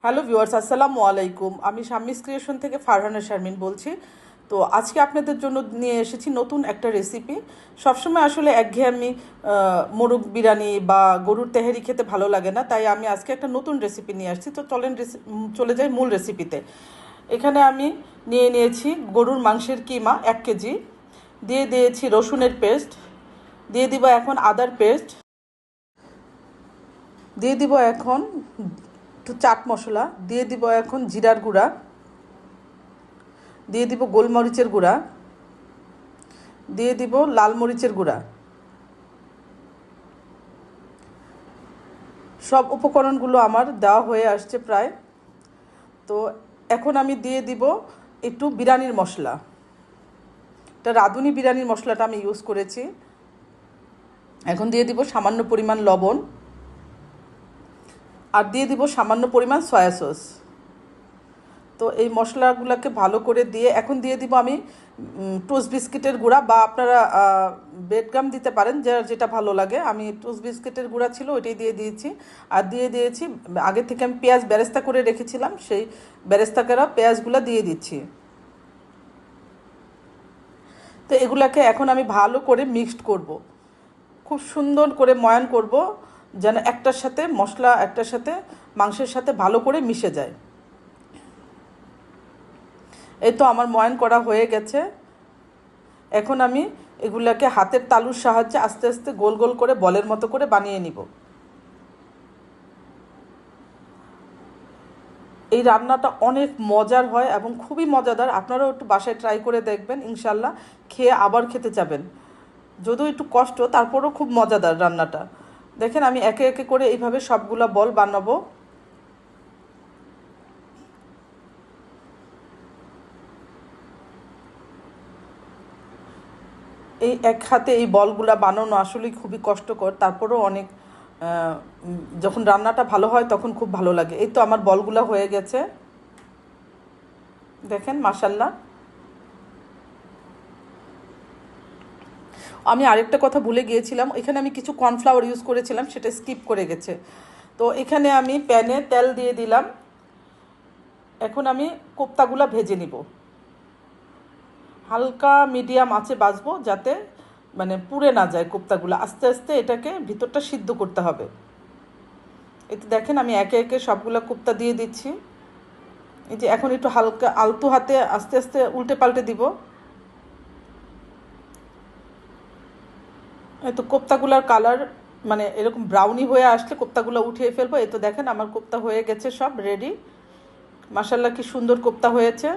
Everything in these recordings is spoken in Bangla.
হ্যালো ভিউয়ার্স, আসসালামু আলাইকুম। আমি শাম্মিস ক্রিয়েশন থেকে ফারহানা শারমিন বলছি। তো আজকে আপনাদের জন্য নিয়ে এসেছি নতুন একটা রেসিপি। সবসময় আসলে একঘেয়েমি মোরগ বিরিয়ানি বা গরুর তেহারি খেতে ভালো লাগে না, তাই আমি আজকে একটা নতুন রেসিপি নিয়ে আসছি। তো চলেন চলে যাই মূল রেসিপিতে। এখানে আমি নিয়ে নিয়েছি গরুর মাংসের কিমা 1 কেজি, দিয়ে দিয়েছি রসুনের পেস্ট, দিয়ে দিব এখন আদার পেস্ট, দিয়ে দিব এখন একটু চাট মশলা, দিয়ে দিব এখন জিরার গুঁড়া, দিয়ে দিব গোলমরিচের গুঁড়া, দিয়ে দিব লাল মরিচের গুঁড়া। সব উপকরণগুলো আমার দেওয়া হয়ে আসছে প্রায়। তো এখন আমি দিয়ে দিব একটু বিরিয়ানির মশলা। এটা রাঁধুনি বিরিয়ানির মশলাটা আমি ইউজ করেছি। এখন দিয়ে দিব সামান্য পরিমাণ লবণ, আর দিয়ে দিব সামান্য পরিমাণ সয়া সস। তো এই মশলাগুলোকে ভালো করে দিয়ে এখন দিয়ে দিব আমি টোস্ট বিস্কিটের গুঁড়া, বা আপনারা ব্রেডগ্রাম দিতে পারেন, যেটা ভালো লাগে। আমি টোস্ট বিস্কিটের গুঁড়া ছিল ওইটাই দিয়ে দিয়েছি। আর দিয়ে দিয়েছি আগে থেকে আমি পেঁয়াজ বেরেস্তা করে রেখেছিলাম, সেই বেরেস্তা করা পেঁয়াজগুলো দিয়ে দিচ্ছি। তো এগুলাকে এখন আমি ভালো করে মিক্সড করব, খুব সুন্দর করে ময়ান করব, যেন একটার সাথে মশলা একটার সাথে মাংসের সাথে ভালো করে মিশে যায়। এই তো আমার ময়ান করা হয়ে গেছে। এখন আমি এগুলাকে হাতের তালুর সাহায্যে আস্তে আস্তে গোল গোল করে বলের মতো করে বানিয়ে নিব। এই রান্নাটা অনেক মজার হয় এবং খুবই মজাদার। আপনারাও একটু বাসায় ট্রাই করে দেখবেন, ইনশাল্লাহ খেয়ে আবার খেতে চাবেন। যদিও একটু কষ্ট, তারপরেও খুব মজাদার রান্নাটা। দেখেন আমি একে একে করে এইভাবে সবগুলা বল বানাবো। এই এক হাতে এই বলগুলা বানানো আসলেই খুবই কষ্টকর, তারপরেও অনেক যখন রান্নাটা ভালো হয় তখন খুব ভালো লাগে। এই তো আমার বলগুলা হয়ে গেছে, দেখেন মাশাল্লাহ। আমি আরেকটা কথা ভুলে গিয়েছিলাম, এখানে আমি কিছু কর্নফ্লাওয়ার ইউজ করেছিলাম, সেটা স্কিপ করে গেছে। তো এখানে আমি প্যানে তেল দিয়ে দিলাম। এখন আমি কোপ্তাগুলা ভেজে নিব, হালকা মিডিয়াম আঁচে ভাজবো, যাতে মানে পুড়ে না যায় কোপ্তাগুলো। আস্তে আস্তে এটাকে ভিতরটা সিদ্ধ করতে হবে। এতে দেখেন আমি একে একে সবগুলা কোপ্তা দিয়ে দিচ্ছি। এই যে এখন একটু হালকা আলতু হাতে আস্তে আস্তে উল্টে পাল্টে দিব। এই তো কোপ্তাগুলার কালার মানে এরকম ব্রাউনি হয়ে আসলে কোপ্তাগুলো উঠিয়ে ফেলবো। এই তো দেখেন আমার কোপ্তা হয়ে গেছে, সব রেডি। মাশাল্লাহ কি সুন্দর কোপ্তা হয়েছে।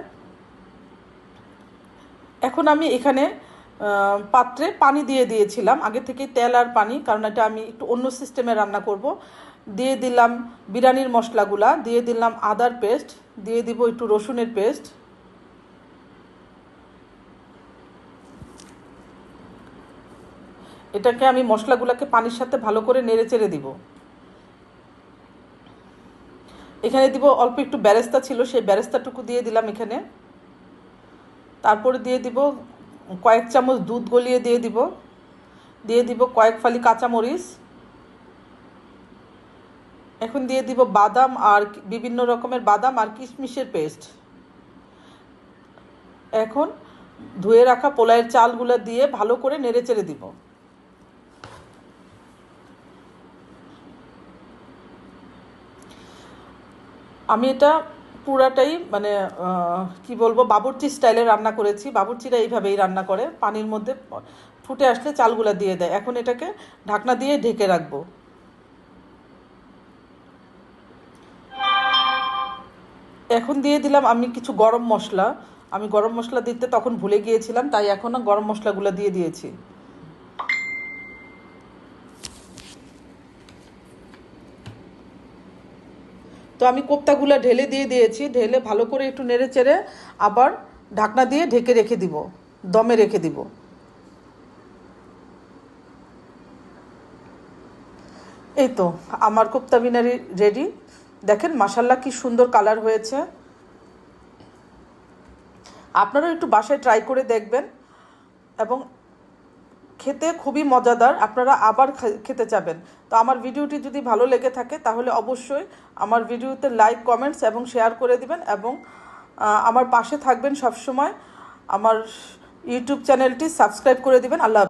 এখন আমি এখানে পাত্রে পানি দিয়ে দিয়েছিলাম আগে থেকে, তেল আর পানি, কারণ এটা আমি একটু অন্য সিস্টেমে রান্না করব। দিয়ে দিলাম বিরিয়ানির মশলাগুলা, দিয়ে দিলাম আদার পেস্ট, দিয়ে দিব একটু রসুনের পেস্ট। এটাকে আমি মশলাগুলোকে পানির সাথে ভালো করে নেড়ে চেড়ে দিব। এখানে দিব অল্প একটু বেরেস্তা ছিল, সেই বেরেস্তাটুকু দিয়ে দিলাম এখানে। তারপরে দিয়ে দিব কয়েক চামচ দুধ গলিয়ে দিয়ে দিব, দিয়ে দিব কয়েক ফালি কাঁচামরিচ। এখন দিয়ে দিব বাদাম আর বিভিন্ন রকমের বাদাম আর কিশমিশের পেস্ট। এখন ধুয়ে রাখা পোলাওয়ের চালগুলো দিয়ে ভালো করে নেড়ে চেড়ে দিব। আমি এটা পুরাটাই মানে কি বলবো, বাবুর্চি স্টাইলে রান্না করেছি। বাবুর্চিরা এইভাবেই রান্না করে, পানির মধ্যে ফুটে আসলে চালগুলা দিয়ে দেয়। এখন এটাকে ঢাকনা দিয়ে ঢেকে রাখবো। এখন দিয়ে দিলাম আমি কিছু গরম মশলা। আমি গরম মশলা দিতে তখন ভুলে গিয়েছিলাম, তাই এখন গরম মশলাগুলো দিয়ে দিয়েছি। তো আমি কোপ্তাগুলো ঢেলে দিয়ে দিয়েছি, ঢেলে ভালো করে একটু নেড়ে চেড়ে আবার ঢাকনা দিয়ে ঢেকে রেখে দিব, দমে রেখে দিব। এই তো আমার কোপ্তা বিরিয়ানি রেডি। দেখেন মাশাল্লাহ কি সুন্দর কালার হয়েছে। আপনারাও একটু বাসায় ট্রাই করে দেখবেন এবং খেতে খুবই মজাদার, আপনারা আবার খেতে চাবেন। তো আমার ভিডিওটি যদি ভালো লেগে থাকে তাহলে অবশ্যই আমার ভিডিওতে লাইক, কমেন্টস এবং শেয়ার করে দিবেন এবং আমার পাশে থাকবেন সব সময়। আমার ইউটিউব চ্যানেলটি সাবস্ক্রাইব করে দিবেন। আল্লাহ।